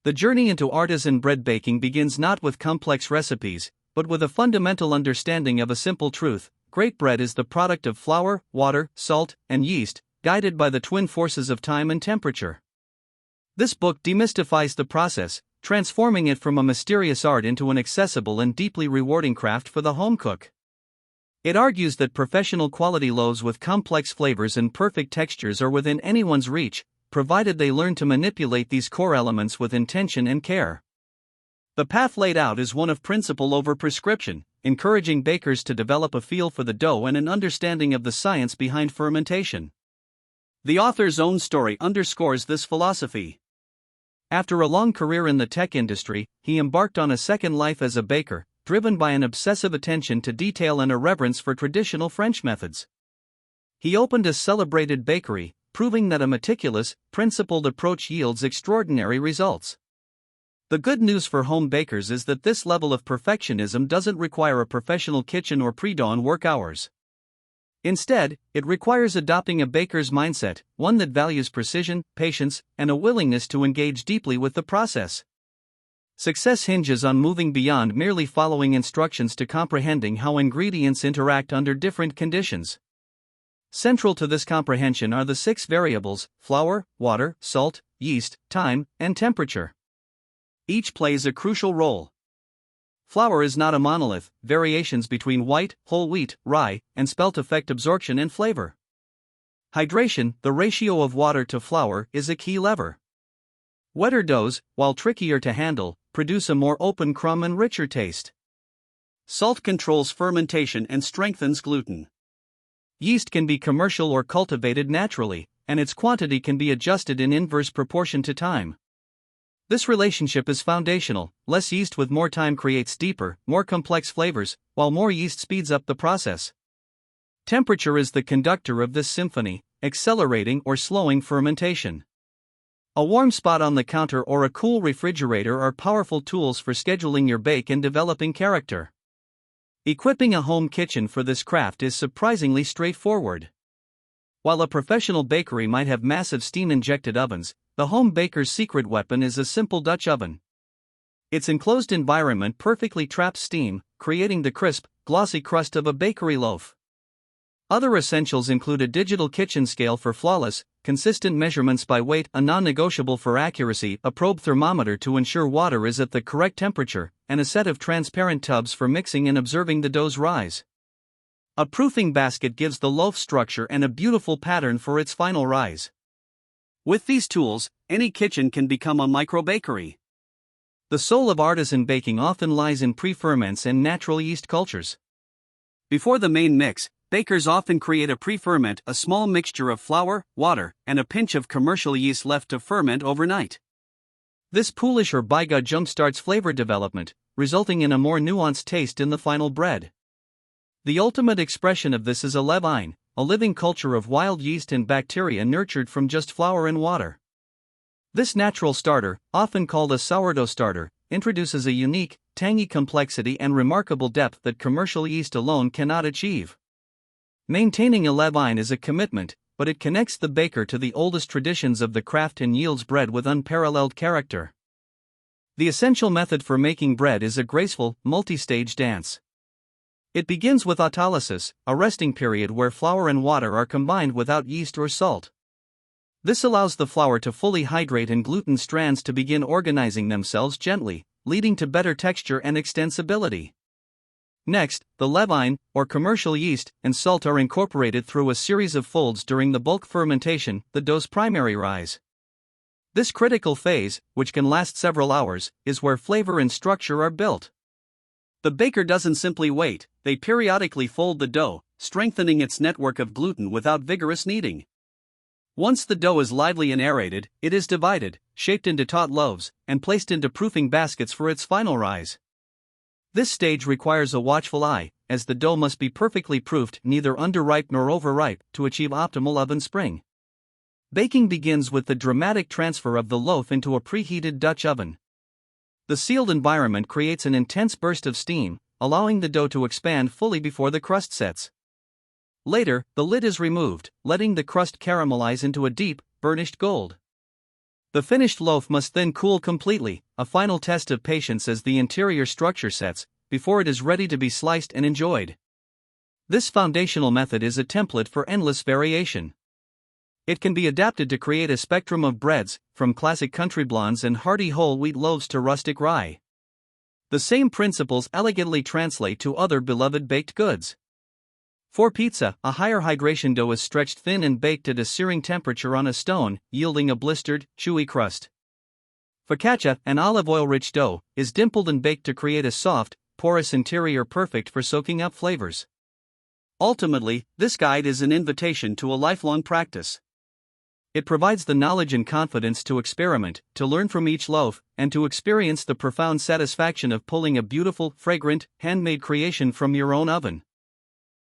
The journey into artisan bread baking begins not with complex recipes, but with a fundamental understanding of a simple truth: great bread is the product of flour, water, salt, and yeast, guided by the twin forces of time and temperature. This book demystifies the process, transforming it from a mysterious art into an accessible and deeply rewarding craft for the home cook. It argues that professional quality loaves with complex flavors and perfect textures are within anyone's reach, provided they learn to manipulate these core elements with intention and care. The path laid out is one of principle over prescription, encouraging bakers to develop a feel for the dough and an understanding of the science behind fermentation. The author's own story underscores this philosophy. After a long career in the tech industry, he embarked on a second life as a baker, driven by an obsessive attention to detail and a reverence for traditional French methods. He opened a celebrated bakery, proving that a meticulous, principled approach yields extraordinary results. The good news for home bakers is that this level of perfectionism doesn't require a professional kitchen or pre-dawn work hours. Instead, it requires adopting a baker's mindset, one that values precision, patience, and a willingness to engage deeply with the process. Success hinges on moving beyond merely following instructions to comprehending how ingredients interact under different conditions. Central to this comprehension are the 6 variables: flour, water, salt, yeast, time, and temperature. Each plays a crucial role. Flour is not a monolith; variations between white, whole wheat, rye, and spelt affect absorption and flavor. Hydration, the ratio of water to flour, is a key lever. Wetter doughs, while trickier to handle, produce a more open crumb and richer taste. Salt controls fermentation and strengthens gluten. Yeast can be commercial or cultivated naturally, and its quantity can be adjusted in inverse proportion to time. This relationship is foundational. Less yeast with more time creates deeper, more complex flavors, while more yeast speeds up the process. Temperature is the conductor of this symphony, accelerating or slowing fermentation. A warm spot on the counter or a cool refrigerator are powerful tools for scheduling your bake and developing character. Equipping a home kitchen for this craft is surprisingly straightforward. While a professional bakery might have massive steam-injected ovens, the home baker's secret weapon is a simple Dutch oven. Its enclosed environment perfectly traps steam, creating the crisp, glossy crust of a bakery loaf. Other essentials include a digital kitchen scale for flawless, consistent measurements by weight, a non-negotiable for accuracy, a probe thermometer to ensure water is at the correct temperature, and a set of transparent tubs for mixing and observing the dough's rise. A proofing basket gives the loaf structure and a beautiful pattern for its final rise. With these tools, any kitchen can become a micro-bakery. The soul of artisan baking often lies in pre-ferments and natural yeast cultures. Before the main mix, bakers often create a pre-ferment, a small mixture of flour, water, and a pinch of commercial yeast left to ferment overnight. This poolish or baiga jumpstarts flavor development, resulting in a more nuanced taste in the final bread. The ultimate expression of this is a levain, a living culture of wild yeast and bacteria nurtured from just flour and water. This natural starter, often called a sourdough starter, introduces a unique, tangy complexity and remarkable depth that commercial yeast alone cannot achieve. Maintaining a levain is a commitment, but it connects the baker to the oldest traditions of the craft and yields bread with unparalleled character. The essential method for making bread is a graceful, multi-stage dance. It begins with autolysis, a resting period where flour and water are combined without yeast or salt. This allows the flour to fully hydrate and gluten strands to begin organizing themselves gently, leading to better texture and extensibility. Next, the levain, or commercial yeast, and salt are incorporated through a series of folds during the bulk fermentation, the dough's primary rise. This critical phase, which can last several hours, is where flavor and structure are built. The baker doesn't simply wait, they periodically fold the dough, strengthening its network of gluten without vigorous kneading. Once the dough is lively and aerated, it is divided, shaped into taut loaves, and placed into proofing baskets for its final rise. This stage requires a watchful eye, as the dough must be perfectly proofed, neither underripe nor overripe, to achieve optimal oven spring. Baking begins with the dramatic transfer of the loaf into a preheated Dutch oven. The sealed environment creates an intense burst of steam, allowing the dough to expand fully before the crust sets. Later, the lid is removed, letting the crust caramelize into a deep, burnished gold. The finished loaf must then cool completely, a final test of patience as the interior structure sets, before it is ready to be sliced and enjoyed. This foundational method is a template for endless variation. It can be adapted to create a spectrum of breads, from classic country blondes and hearty whole wheat loaves to rustic rye. The same principles elegantly translate to other beloved baked goods. For pizza, a higher hydration dough is stretched thin and baked at a searing temperature on a stone, yielding a blistered, chewy crust. Focaccia, an olive oil-rich dough, is dimpled and baked to create a soft, porous interior perfect for soaking up flavors. Ultimately, this guide is an invitation to a lifelong practice. It provides the knowledge and confidence to experiment, to learn from each loaf, and to experience the profound satisfaction of pulling a beautiful, fragrant, handmade creation from your own oven.